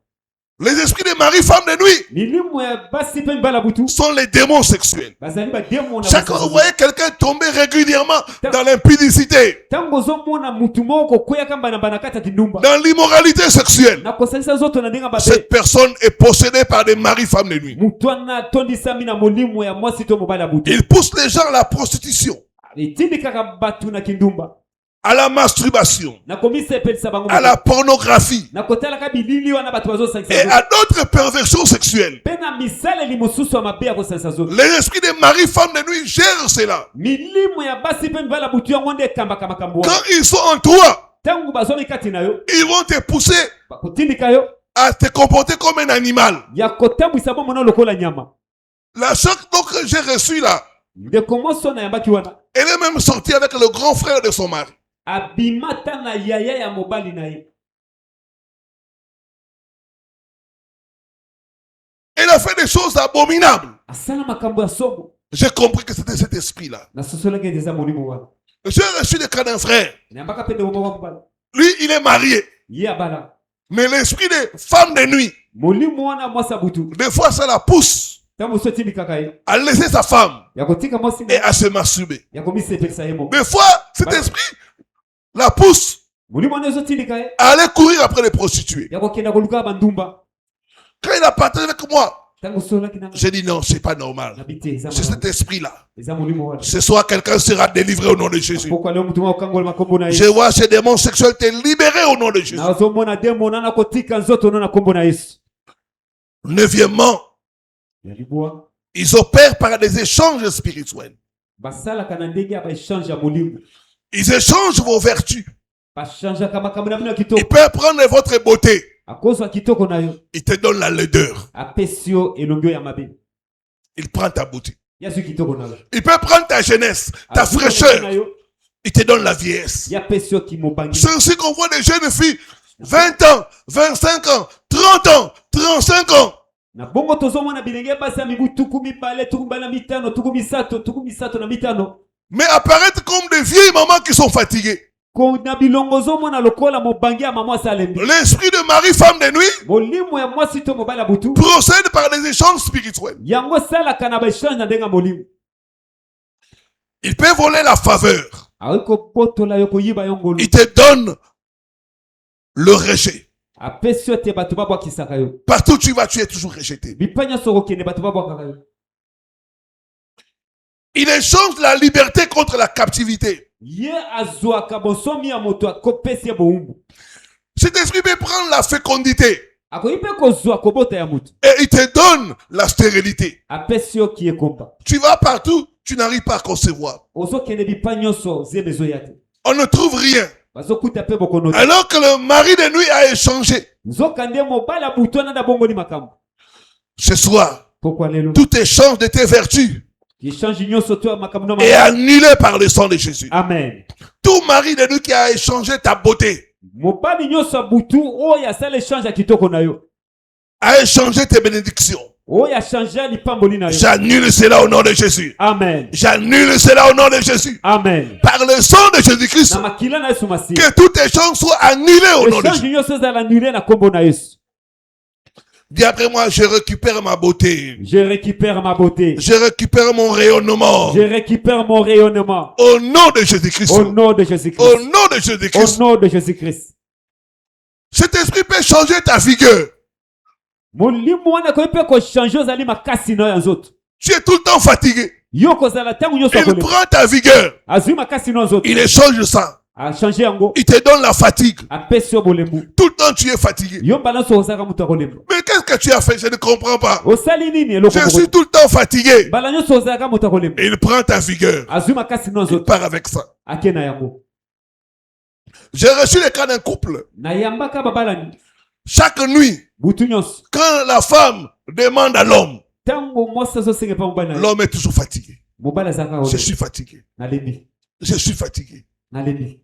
Speaker 1: Les esprits de mari, femme de nuit
Speaker 2: milimo ya basi mpe mibala butu
Speaker 1: sont les démons sexuels.
Speaker 2: bazali bademo na
Speaker 1: Chaque fois que vous voyez quelqu'un tomber régulièrement dans l'impudicité,
Speaker 2: ntango ozomona mutu moko kokweyaka mbana kati ya kindumba
Speaker 1: dans l'immoralité sexuelle,
Speaker 2: na kosangisa nzoto na ndenge mabe.
Speaker 1: cette personne est possédée par des maris, femmes de nuit.
Speaker 2: mutu wana atondisami na molimo ya mwasi to mobali ya butu.
Speaker 1: Il pousse les gens à la prostitution.
Speaker 2: etindikaka batu na kindumba
Speaker 1: à la masturbation,
Speaker 2: nakomisepelisa bango
Speaker 1: à la pornographie
Speaker 2: nakotalaka bilili wana bato bazosangisa
Speaker 1: et à d'autres perversions sexuelles.
Speaker 2: mpe na misaleli mosusu ya mabe ya kosangisa nzoto.
Speaker 1: Les esprits des maris, femmes de nuit gèrent cela.
Speaker 2: milimo ya basi mpe mibali ya butu yango nde ekambaka makambo wana.
Speaker 1: Quand ils sont en toi,
Speaker 2: ntango bazomi kati na yo
Speaker 1: ils vont te pousser
Speaker 2: bakotindika yo
Speaker 1: à te comporter comme un animal.
Speaker 2: ya kotambwisa bomona lokola nyama.
Speaker 1: La choc donc que j'ai reçue là,
Speaker 2: ndeko moso nayambaki wana
Speaker 1: elle est même sortie avec le grand frère de son mari.
Speaker 2: abimata na yaya ya mobali na ye.
Speaker 1: Elle a fait des choses abominables.
Speaker 2: asala makambo ya somo.
Speaker 1: J'ai compris que c'était cet esprit-là.
Speaker 2: nasosolaki ete eza molimo wana.
Speaker 1: J'ai reçu le cas d'un frère.
Speaker 2: nayambaka mpe ndeko moko mobali
Speaker 1: Lui, il est marié.
Speaker 2: ye abala.
Speaker 1: Mais l'esprit des femmes de nuit,
Speaker 2: molimo wana mwasi ya butu
Speaker 1: des fois, ça la pousse
Speaker 2: ntango mosu otindikaka ye
Speaker 1: à laisser sa femme
Speaker 2: ya kotika mwasi
Speaker 1: et
Speaker 2: na
Speaker 1: à se masturber.
Speaker 2: ya komisepelisa ye moko.
Speaker 1: Des fois, cet esprit la pousse
Speaker 2: molimo wana ezotindika ye
Speaker 1: à aller courir après les prostituées.
Speaker 2: ya kokenda koluka bandumba.
Speaker 1: Quand il a partagé avec moi,
Speaker 2: ntango osololaki nanga
Speaker 1: j'ai dit non, c'est pas normal.
Speaker 2: nabi te eza
Speaker 1: C'est cet
Speaker 2: malamu.
Speaker 1: esprit-là.
Speaker 2: eza molimo wana.
Speaker 1: Ce soir, quelqu'un sera délivré au nom de Jésus.
Speaker 2: pokwa leo mutu moko okangola makombo na
Speaker 1: Je
Speaker 2: ye
Speaker 1: vois ces démons sexuels te libérer au nom de Jésus.
Speaker 2: nazomona demo nana kotika nzoto no na kombo na yesu.
Speaker 1: Neuvièmement,
Speaker 2: ya libwa
Speaker 1: ils opèrent par des échanges spirituels.
Speaker 2: basalaka na ndenge ya baechange ya molimo.
Speaker 1: Ils échangent vos vertus.
Speaker 2: bachangeaka makambo na bino ya
Speaker 1: Ils
Speaker 2: kitoko.
Speaker 1: peuvent prendre votre beauté.
Speaker 2: akozwa kitoko na yo
Speaker 1: Ils te donnent la laideur.
Speaker 2: apesi yo elongi oyo ya mabe.
Speaker 1: Ils prennent ta beauté.
Speaker 2: yazwi kitoko na yo
Speaker 1: Ils peuvent prendre ta jeunesse, ta
Speaker 2: Azwi elongi na
Speaker 1: fraîcheur.
Speaker 2: yo
Speaker 1: Ils te donnent la vieillesse.
Speaker 2: ya pesi yo kimobangi.
Speaker 1: C'est ainsi qu'on voit des jeunes filles, 20 ans, 25 ans, 30 ans, 35 ans.
Speaker 2: na bongo tozomona bilenge basi ya mibu tuku mibale tuku mibale na mitano tuku misato na mitano
Speaker 1: Mais apparaître comme des vieilles mamans qui sont fatiguées.
Speaker 2: na bilongo ozomona lokola mobangi ya mama mwasi alembi.
Speaker 1: L'esprit de mari, femme de nuit,
Speaker 2: molimo ya mwasi to mobali ya butu
Speaker 1: procède par des échanges spirituels.
Speaker 2: yango esalaka na baechange na ndenge ya molimo.
Speaker 1: Il peut voler la faveur.
Speaker 2: akoki kopotola yo koyiba yo ngolu.
Speaker 1: Il te donne le rejet.
Speaker 2: apesi yo te bato babwakisaka yo.
Speaker 1: Partout où tu vas, tu es toujours rejeté.
Speaker 2: bipa nyonso okokende bato babwakaka yo.
Speaker 1: Il échange la liberté contre la captivité.
Speaker 2: ye azwaka bonsomi ya moto akopesi ye bowumbu.
Speaker 1: Cet esprit peut prendre la fécondité
Speaker 2: akoki mpe kozwa kobota ya moto
Speaker 1: et il te donne la stérilité.
Speaker 2: apesi yo kiekomba.
Speaker 1: Tu vas partout, tu n'arrives pas à concevoir.
Speaker 2: ozokende bipa nyonso zeme ezoya te.
Speaker 1: On ne trouve rien.
Speaker 2: bazokuta mpe bokono te.
Speaker 1: Alors que le mari de nuit a échangé.
Speaker 2: nzoka nde mobali ya butu wana nda bongoli makambo.
Speaker 1: Ce soir,
Speaker 2: pokwa lelo
Speaker 1: tout échange de tes vertus
Speaker 2: echange nyonso to ya makambo na
Speaker 1: est
Speaker 2: makambo.
Speaker 1: annulé par le sang de Jésus.
Speaker 2: amen.
Speaker 1: Tout mari de nuit qui a échangé ta beauté,
Speaker 2: mobali nyonso ya butu oyo asala echange ya kitoko na yo
Speaker 1: a échangé tes bénédictions.
Speaker 2: oyo achange ya lipamboli na yo.
Speaker 1: J'annule cela au nom de Jésus.
Speaker 2: amen.
Speaker 1: J'annule cela au nom de Jésus.
Speaker 2: amen.
Speaker 1: Par le sang de Jésus-Christ,
Speaker 2: na makila na yesu masihi
Speaker 1: que tout échange soit annulé au nom de
Speaker 2: echange
Speaker 1: Jésus.
Speaker 2: nyonso ezala annule na kombo na yesu.
Speaker 1: Dis après moi, je récupère ma beauté.
Speaker 2: je récupère ma beauté.
Speaker 1: Je récupère mon rayonnement.
Speaker 2: je récupère mon rayonnement.
Speaker 1: Au nom de Jésus-Christ.
Speaker 2: au nom de Jésus-Christ.
Speaker 1: Au nom de
Speaker 2: au
Speaker 1: Jésus-Christ.
Speaker 2: nom de Jésus-Christ.
Speaker 1: Cet esprit peut changer ta vigueur.
Speaker 2: molimo wana koyi mpe kochange ozali makasi na yo ya nzoto.
Speaker 1: Tu es tout le temps fatigué.
Speaker 2: yo kozala ntango nyonso
Speaker 1: Il
Speaker 2: akolemba.
Speaker 1: prend ta vigueur.
Speaker 2: azwi makasi na yo nzoto.
Speaker 1: Il échange ça.
Speaker 2: achange yango
Speaker 1: Il te donne la fatigue.
Speaker 2: apesi yo bolembu.
Speaker 1: Tout le temps, tu es fatigué.
Speaker 2: yo mbala nyonso ozalaka moto akolemba.
Speaker 1: Mais qu'est-ce que tu as fait? Je ne comprends pas.
Speaker 2: osali nini eloko
Speaker 1: Je
Speaker 2: moko?
Speaker 1: suis tout le temps fatigué.
Speaker 2: mbala nyonso ozalaka moto akolemba.
Speaker 1: Et il prend ta vigueur.
Speaker 2: azwi makasi na yo
Speaker 1: Il
Speaker 2: nzoto.
Speaker 1: part avec ça.
Speaker 2: ake na yango.
Speaker 1: J'ai reçu le cas d'un couple.
Speaker 2: nayambaka babalani
Speaker 1: Chaque nuit,
Speaker 2: butu nyonso
Speaker 1: quand la femme demande à l'homme,
Speaker 2: ntango mwasi azosenga mpa mobali na ye
Speaker 1: l'homme est toujours fatigué.
Speaker 2: mobali azalaka
Speaker 1: Je
Speaker 2: kolemba.
Speaker 1: suis fatigué.
Speaker 2: nalembi
Speaker 1: Je suis fatigué.
Speaker 2: nalembi.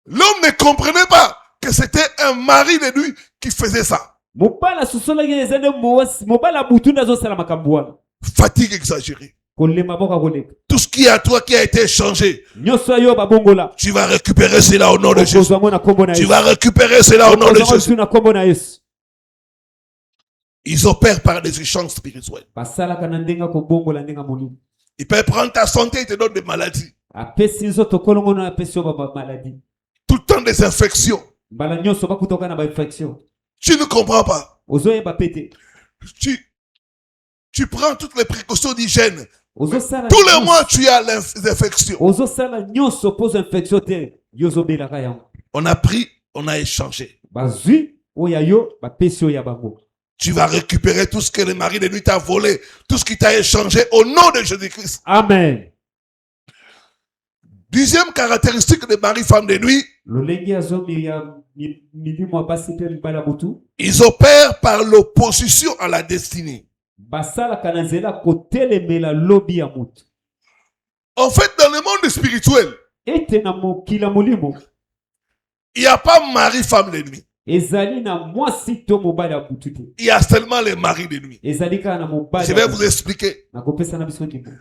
Speaker 1: L'homme ne comprenait pas que c'était un mari de nuit qui faisait ça.
Speaker 2: mobali asusolaki eza nde mwasi mobali ya butu nde azosala makambo wana.
Speaker 1: Fatigue exagérée.
Speaker 2: kolemba moko akolemba.
Speaker 1: Tout ce qui est à toi qui a été changé,
Speaker 2: nyonso yo babongola.
Speaker 1: tu vas récupérer cela au nom de Jésus.
Speaker 2: okozwa ngo na kombo na
Speaker 1: Tu
Speaker 2: yesu.
Speaker 1: vas récupérer cela au nom de
Speaker 2: okozwa ngo
Speaker 1: Jésus.
Speaker 2: na kombo na yesu.
Speaker 1: Ils opèrent par des échanges spirituels.
Speaker 2: basalaka na ndenge ya kobongola ndenge ya molimo.
Speaker 1: Ils peuvent prendre ta santé et te donnent des maladies.
Speaker 2: apesi nzoto kolongo na apesi yo bamaladi.
Speaker 1: Tout le temps des infections.
Speaker 2: mbala nyonso bakutoka na bainfection.
Speaker 1: Tu ne comprends pas.
Speaker 2: ozoyeba pete.
Speaker 1: Tu prends toutes les précautions d'hygiène.
Speaker 2: ozosala
Speaker 1: Tous les mois, tu as l'infection.
Speaker 2: ozosala nyonso pozo infection te. yo ozobelaka yango.
Speaker 1: On a pris, on a échangé.
Speaker 2: Bazwi oyo ya yo bapesi oyo ya bango.
Speaker 1: Tu vas récupérer tout ce que le mari de nuit t'a volé, tout ce qui t'a échangé au nom de Jésus-Christ.
Speaker 2: Amen.
Speaker 1: Deuxième caractéristique des maris-femmes de nuit,
Speaker 2: Lolenge azomi ya milimo ya basi pe mibala butu.
Speaker 1: ils opèrent par l'opposition à la destinée.
Speaker 2: Basalaka na nzela kotelemela lobi ya mutu.
Speaker 1: En fait, dans le monde spirituel,
Speaker 2: Ete na mokila molimo
Speaker 1: il n'y a pas mari-femme de nuit.
Speaker 2: ezali na mwasi to mobali ya butu te.
Speaker 1: Il y a seulement les maris de nuit.
Speaker 2: Ezali kaka na mobali.
Speaker 1: Je vais vous expliquer.
Speaker 2: Nakopesa na biso ndimo.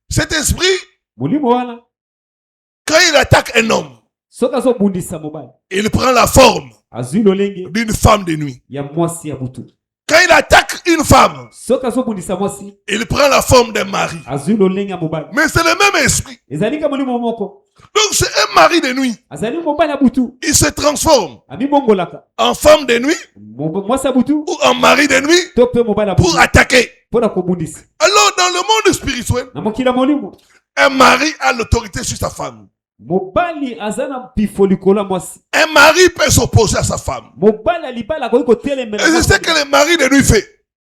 Speaker 1: Cet esprit,
Speaker 2: Molimo wana
Speaker 1: quand il attaque un homme,
Speaker 2: soki azobundisa mobali
Speaker 1: il prend la forme
Speaker 2: azwi lolenge
Speaker 1: d'une femme de nuit.
Speaker 2: ya mwasi ya butu.
Speaker 1: Quand il attaque une femme,
Speaker 2: Soki azobundisa mwasi
Speaker 1: il prend la forme d'un mari.
Speaker 2: azwi lolenge ya mobali.
Speaker 1: Mais c'est le même esprit.
Speaker 2: Ezali ka molimo moko.
Speaker 1: Donc c'est un mari de nuit.
Speaker 2: Azali mobali ya butu.
Speaker 1: Il se transforme
Speaker 2: Amibongolaka
Speaker 1: en femme de nuit
Speaker 2: mwasi ya butu
Speaker 1: ou en mari de nuit
Speaker 2: to pe mobali ya butu
Speaker 1: pour attaquer.
Speaker 2: mpona kobundisa.
Speaker 1: Alors dans le monde spirituel,
Speaker 2: Na mokila molimo
Speaker 1: un mari a l'autorité sur sa femme.
Speaker 2: mobali aza na mpifo likolo ya mwasi.
Speaker 1: Un mari peut s'opposer à sa femme.
Speaker 2: Mobali ya libala akoki kotelemela
Speaker 1: Et c'est ce que le mari de nuit fait.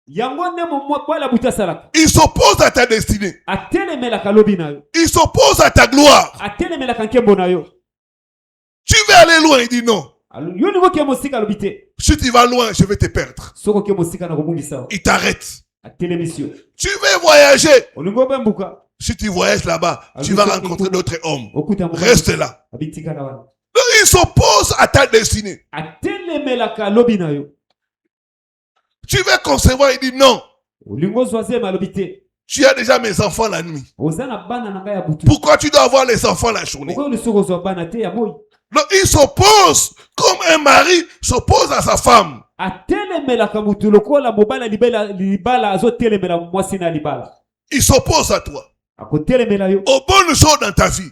Speaker 2: yango nde mobali ya butu asalaka.
Speaker 1: Il s'oppose à ta destinée.
Speaker 2: Atelemelaka lobi na yo.
Speaker 1: Il s'oppose à ta gloire.
Speaker 2: Atelemelaka nkembo na yo.
Speaker 1: Tu veux aller loin, il dit non.
Speaker 2: Yo ningo ke mosika alobi te.
Speaker 1: Si tu vas loin, je vais te perdre.
Speaker 2: Soko ke mosika na kobundisa yo.
Speaker 1: Il t'arrête.
Speaker 2: Atelemisi yo.
Speaker 1: Tu veux voyager.
Speaker 2: Olingo bembuka.
Speaker 1: Si tu voyages là-bas, tu vas rencontrer d'autres hommes.
Speaker 2: Okuta mobali.
Speaker 1: Reste là.
Speaker 2: Abitika na wana.
Speaker 1: Donc, il s'oppose à ta destinée.
Speaker 2: Atelemelaka lobi na yo.
Speaker 1: Tu veux concevoir, il dit non.
Speaker 2: Olingo zwaze malobi te.
Speaker 1: Tu as déjà mes enfants la nuit.
Speaker 2: Oza na bana na ngai ya butu.
Speaker 1: Pourquoi tu dois avoir les enfants la journée?
Speaker 2: Okoyo lisoko zwa bana te ya moi.
Speaker 1: Donc, il s'oppose comme un mari s'oppose à sa femme.
Speaker 2: Atelemelaka mutu lokola mobali ya libala azotelemela mwasi na libala.
Speaker 1: Il s'oppose à toi.
Speaker 2: Akotelemela yo.
Speaker 1: Aux bonnes choses dans ta vie.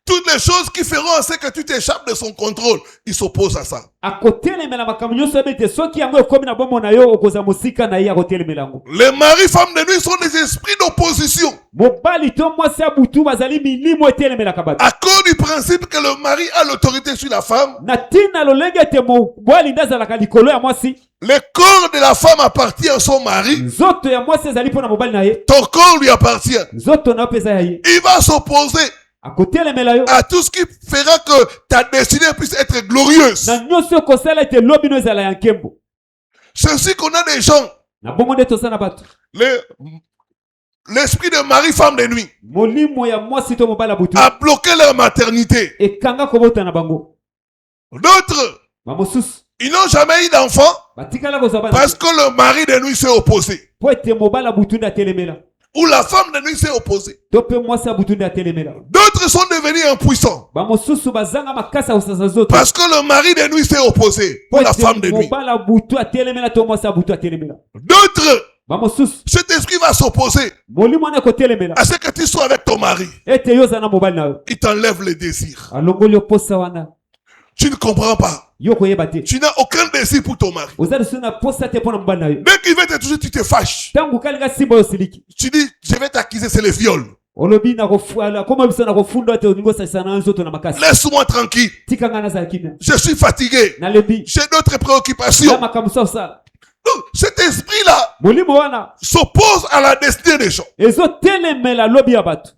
Speaker 1: Toutes les choses qui feront en sorte que tu t'échappes de son contrôle, il s'oppose à ça.
Speaker 2: Akotelemela makambo nyonso ebete soki yango ekomi na bomoi na yo okoza mosika na ye akotelemela yango.
Speaker 1: Les maris-femmes de nuit sont des esprits d'opposition.
Speaker 2: Mobali to mwasi ya butu bazali milimo etelemelaka bato.
Speaker 1: À cause du principe que le mari a l'autorité sur la femme,
Speaker 2: Na ntina lolenge ete mobali nde azalaka likolo ya mwasi.
Speaker 1: le corps de la femme appartient à son mari,
Speaker 2: Nzoto ya mwasi ezali mpo na mobali na ye.
Speaker 1: ton corps lui appartient.
Speaker 2: Nzoto na yo mpe eza ya ye.
Speaker 1: Il va s'opposer
Speaker 2: Akotelemela yo.
Speaker 1: à tout ce qui fera que ta destinée puisse être glorieuse.
Speaker 2: Na nyonso ekosala ete lobi no ezala ya nkembo.
Speaker 1: C'est ainsi qu'on a des gens,
Speaker 2: Na bongo nde toza na bato.
Speaker 1: l'esprit de mari-femme de nuit
Speaker 2: Molimo ya mwasi to mobali ya butu
Speaker 1: a bloqué leur maternité.
Speaker 2: ekanga kobota na bango.
Speaker 1: D'autres,
Speaker 2: Bamosusu
Speaker 1: ils n'ont jamais eu d'enfant
Speaker 2: batikala kozwa bana
Speaker 1: parce que le mari de nuit s'est opposé.
Speaker 2: po ete mobali ya butu nde atelemela.
Speaker 1: Ou la femme de nuit s'est opposée.
Speaker 2: To mpe mwasi ya butu nde atelemela.
Speaker 1: D'autres sont devenus impuissants
Speaker 2: Bamosusu bazanga makasi ya kosasa nzoto
Speaker 1: parce que le mari de nuit s'est opposé.
Speaker 2: po
Speaker 1: Ou la
Speaker 2: ete
Speaker 1: femme de nuit.
Speaker 2: mobali ya butu atelemela to mwasi ya butu atelemela.
Speaker 1: D'autres,
Speaker 2: Bamosusu
Speaker 1: cet esprit va s'opposer
Speaker 2: molimo wana ekotelemela
Speaker 1: à ce que tu sois avec ton mari.
Speaker 2: ete yo oza na mobali na yo.
Speaker 1: Il t'enlève les désirs.
Speaker 2: Alongoli yo posa wana
Speaker 1: Tu ne comprends pas.
Speaker 2: yo koyeba te.
Speaker 1: Tu n'as aucun désir pour ton mari.
Speaker 2: Oza lisusu na posa te mpo na mobali na yo.
Speaker 1: Dès qu'il veut te toucher, tu te fâches.
Speaker 2: Ntango kalinga simba oyo osiliki
Speaker 1: Tu dis, je vais t'accuser, c'est le viol.
Speaker 2: olobi koma biso na kofunda ete olingi osalisa na nzoto na makasi.
Speaker 1: Laisse-moi tranquille.
Speaker 2: Tika ngai nazala kimia.
Speaker 1: Je suis fatigué.
Speaker 2: Nalembi
Speaker 1: J'ai d'autres préoccupations.
Speaker 2: ya makambo so osala.
Speaker 1: Donc, cet esprit-là
Speaker 2: Molimo wana
Speaker 1: s'oppose à la destinée des gens.
Speaker 2: ezotelemela lobi ya bato.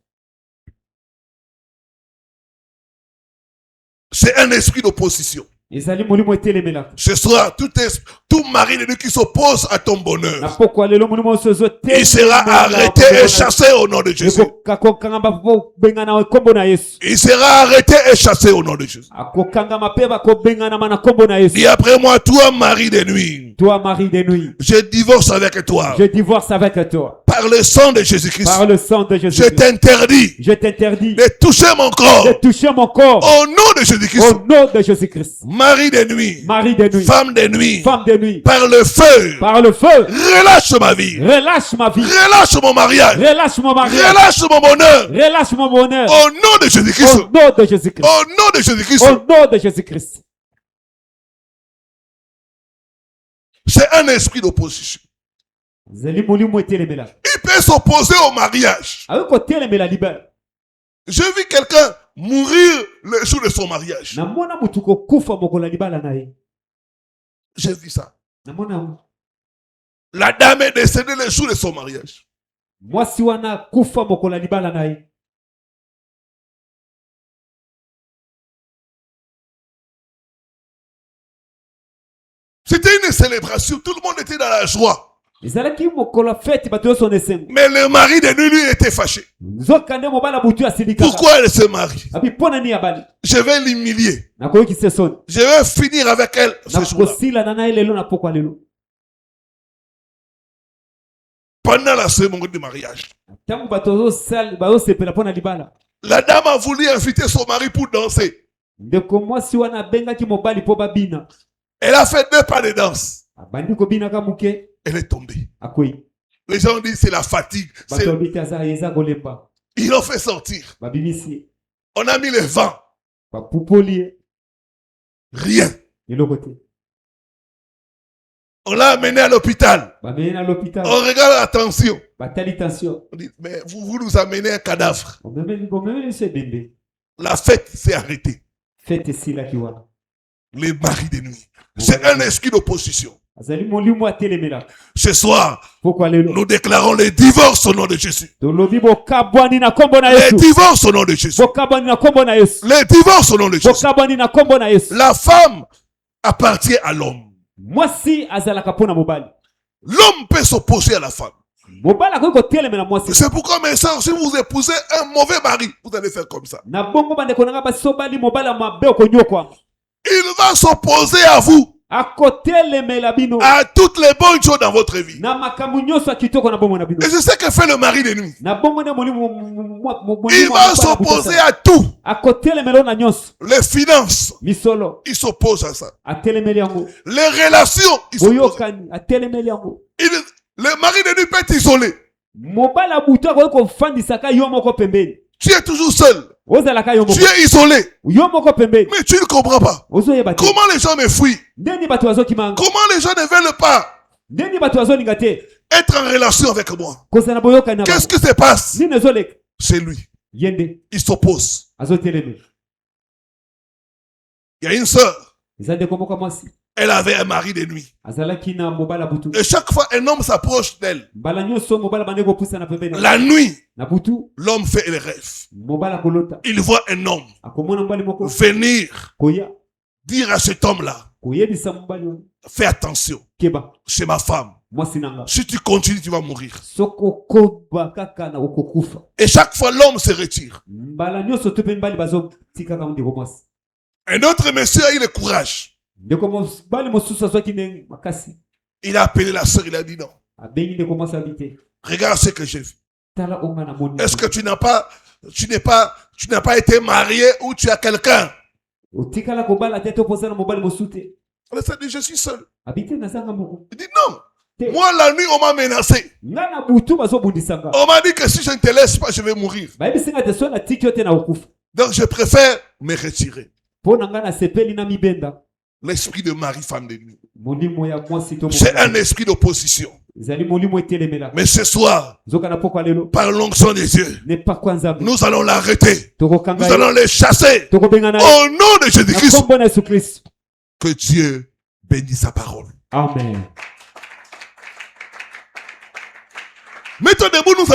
Speaker 1: C'est un esprit d'opposition.
Speaker 2: Ezali molimo etelemela.
Speaker 1: Ce soir, tout mari de Dieu qui s'oppose à ton bonheur,
Speaker 2: Na poko lelo molimo so
Speaker 1: il sera arrêté et chassé au nom de Jésus.
Speaker 2: Akokanga po bengana kombo na Yesu.
Speaker 1: Il sera arrêté et chassé au nom de Jésus.
Speaker 2: Akokanga mapeba ko bengana mana kombo na Yesu.
Speaker 1: Dis après moi, toi, mari de nuit,
Speaker 2: Toi mari de nuit,
Speaker 1: je divorce avec toi.
Speaker 2: je divorce avec toi.
Speaker 1: Par le sang de Jésus-Christ,
Speaker 2: Par le sang de
Speaker 1: je
Speaker 2: Jésus.
Speaker 1: t'interdis
Speaker 2: Je t'interdis
Speaker 1: de toucher mon corps.
Speaker 2: de toucher mon corps
Speaker 1: Au nom de Jésus-Christ,
Speaker 2: au nom de Jésus-Christ.
Speaker 1: mari de nuit,
Speaker 2: Mari de nuit,
Speaker 1: femme de nuit,
Speaker 2: femme de nuit,
Speaker 1: par le feu,
Speaker 2: par le feu,
Speaker 1: relâche ma vie,
Speaker 2: relâche ma vie,
Speaker 1: relâche mon mariage,
Speaker 2: relâche mon mari,
Speaker 1: relâche mon bonheur.
Speaker 2: relâche mon bonheur.
Speaker 1: Au nom de Jésus-Christ,
Speaker 2: Au nom de Jésus-Christ.
Speaker 1: au nom de Jésus-Christ,
Speaker 2: Au nom de Jésus-Christ.
Speaker 1: c'est un esprit d'opposition.
Speaker 2: Zeli molimo etelemela.
Speaker 1: Il peut s'opposer au mariage.
Speaker 2: Ayo kotelemela libere.
Speaker 1: J'ai vu quelqu'un mourir le jour de son mariage.
Speaker 2: namona mutu kokufa mokolo ya libala na ye.
Speaker 1: J'ai vu ça.
Speaker 2: Namona
Speaker 1: La dame est décédée le jour de son mariage.
Speaker 2: mwasi wana kufa mokolo ya libala na ye.
Speaker 1: C'était une célébration. Tout le monde était dans la joie.
Speaker 2: ezalaki mokolo ya fete bato nyonso na esengo.
Speaker 1: Mais le mari de nuit, lui, était fâché.
Speaker 2: nzoka nde mobala butu asilikaka.
Speaker 1: Pourquoi elle se marie?
Speaker 2: abi mpona nini abali.
Speaker 1: Je vais l'humilier.
Speaker 2: nakoyokisa soni.
Speaker 1: Je vais finir avec elle ce jour-là.
Speaker 2: nakosila na ye lelo na pokwa lelo.
Speaker 1: Pendant la cérémonie de mariage,
Speaker 2: ntango bato bazosepela mpona libala.
Speaker 1: la dame a voulu inviter son mari pour danser.
Speaker 2: ndeko mwasi wana abengaki mobali mpo babina.
Speaker 1: Elle a fait 2 pas de danse.
Speaker 2: abandi kobinaka moke.
Speaker 1: Elle est tombée.
Speaker 2: akwei.
Speaker 1: Les gens disent c'est la fatigue.
Speaker 2: bato babiti eza kolemba.
Speaker 1: Ils l'ont fait sortir.
Speaker 2: babimisi.
Speaker 1: On a mis le vent.
Speaker 2: bapupoli ye.
Speaker 1: Rien.
Speaker 2: eloko te.
Speaker 1: On l'a amené à l'hôpital.
Speaker 2: bamene na l'hôpital.
Speaker 1: On regarde la tension.
Speaker 2: batali tension.
Speaker 1: On dit, mais vous nous amenez un cadavre.
Speaker 2: bomemeli biso ebembe.
Speaker 1: La fête s'est arrêtée.
Speaker 2: fete esilaki wana.
Speaker 1: Les maris de nuit. C'est un esprit d'opposition.
Speaker 2: azali molimo atelemela.
Speaker 1: Ce soir,
Speaker 2: pokwa lelo.
Speaker 1: nous déclarons le divorce au nom de Jésus.
Speaker 2: tolobi bokabwani na kombo na
Speaker 1: Le
Speaker 2: yesu.
Speaker 1: divorce au nom de Jésus.
Speaker 2: bokabwani na kombo na yesu.
Speaker 1: Le divorce au nom de Jésus.
Speaker 2: bokabwani na kombo na yesu.
Speaker 1: La femme appartient à l'homme.
Speaker 2: mwasi azalaka mpona mobali.
Speaker 1: L'homme peut s'opposer à la femme.
Speaker 2: mobali akoki kotelemela mwasi.
Speaker 1: C'est pourquoi, mes sœurs, si vous épousez un mauvais mari, vous allez faire comme ça.
Speaker 2: na bongo bandeko nanga basi obali mobali ya mabe okonyokwama.
Speaker 1: Il va s'opposer à vous,
Speaker 2: akotelemela bino.
Speaker 1: à toutes les bonnes choses dans votre vie.
Speaker 2: na makambo nyonso ya kitoko na bongo na bino.
Speaker 1: Et c'est ce que fait le mari de nuit.
Speaker 2: na bongo nde molimo
Speaker 1: Il va s'opposer à tout.
Speaker 2: akotelemela na nyonso.
Speaker 1: Les finances,
Speaker 2: misolo
Speaker 1: il s'oppose à ça.
Speaker 2: atelemeli yango.
Speaker 1: Les relations, il s'oppose.
Speaker 2: boyokani atelemeli yango.
Speaker 1: Le mari de nuit peut être isolé.
Speaker 2: mobali ya butu akoki kofandisaka yo moko pembeni.
Speaker 1: Tu es toujours seul.
Speaker 2: ozalaka yo moko.
Speaker 1: Tu es isolé.
Speaker 2: yo moko pembeni.
Speaker 1: Mais tu ne comprends pas.
Speaker 2: ozoyeba te.
Speaker 1: Comment les gens me fuient?
Speaker 2: ndeni bato bazokimanga.
Speaker 1: Comment les gens ne veulent pas
Speaker 2: ndeni bato bazolinga te.
Speaker 1: être en relation avec moi?
Speaker 2: kozala na boyokani na
Speaker 1: Qu'est-ce
Speaker 2: bango.
Speaker 1: qui se passe?
Speaker 2: nini ezoleka.
Speaker 1: C'est lui.
Speaker 2: ye nde
Speaker 1: Il s'oppose.
Speaker 2: azotelemela.
Speaker 1: Il y a une sœur.
Speaker 2: eza ndeko moko mwasi.
Speaker 1: Elle avait un mari de nuit.
Speaker 2: azalaki na mobali ya butu.
Speaker 1: Et chaque fois un homme s'approche d'elle,
Speaker 2: mbala nyonso mobali abandi kopusana pembeni.
Speaker 1: la nuit,
Speaker 2: na butu
Speaker 1: l'homme fait le rêve.
Speaker 2: mobali akolota.
Speaker 1: Il voit un homme
Speaker 2: akomona mobali moko
Speaker 1: venir
Speaker 2: koya
Speaker 1: dire à cet homme-là,
Speaker 2: koyebisa mobali wana.
Speaker 1: fais attention,
Speaker 2: keba
Speaker 1: c'est ma femme.
Speaker 2: mwasi nanga.
Speaker 1: Si tu continues, tu vas mourir.
Speaker 2: soki okoba kaka na okokufa.
Speaker 1: Et chaque fois, l'homme se retire.
Speaker 2: mbala nyonso to mpe mibali bazotikaka ndeko mwasi.
Speaker 1: Un autre monsieur a eu le courage.
Speaker 2: ndeko mobali mosusu azwaki nde makasi.
Speaker 1: Il a appelé la sœur, il a dit non.
Speaker 2: abengi ndeko mwasi abi te.
Speaker 1: Regarde ce que j'ai vu.
Speaker 2: tala onga na moni.
Speaker 1: Est-ce que tu n'as pas été marié ou tu as quelqu'un?
Speaker 2: otikala kobala te to posana mobali mosusu te.
Speaker 1: Elle s'est dit, je suis seul.
Speaker 2: abi te nazanga moko.
Speaker 1: Il dit non. Moi, la nuit, on m'a menacé.
Speaker 2: nga na butu bazobundisanga.
Speaker 1: On m'a dit que si je ne te laisse pas, je vais mourir.
Speaker 2: bayebisinga te so na tiki yo te na okufa.
Speaker 1: Donc, je préfère me retirer.
Speaker 2: mpo na nga nasepeli na mibenda.
Speaker 1: L'esprit de mari, femme de nuit.
Speaker 2: molimo ya mwasi to
Speaker 1: C'est un esprit d'opposition.
Speaker 2: ezali molimo etelemela.
Speaker 1: Mais ce soir,
Speaker 2: nzoka na pokwa lelo.
Speaker 1: par l'onction des dieux,
Speaker 2: ne pakwa nzambe.
Speaker 1: nous allons l'arrêter.
Speaker 2: tokokanga
Speaker 1: Nous allons les chasser.
Speaker 2: tokobengana
Speaker 1: Au nom de
Speaker 2: na
Speaker 1: Jésus-Christ.
Speaker 2: kombo na Yesu Kristo.
Speaker 1: Que Dieu bénisse sa parole.
Speaker 2: amen.
Speaker 1: Mettons debout, nous allons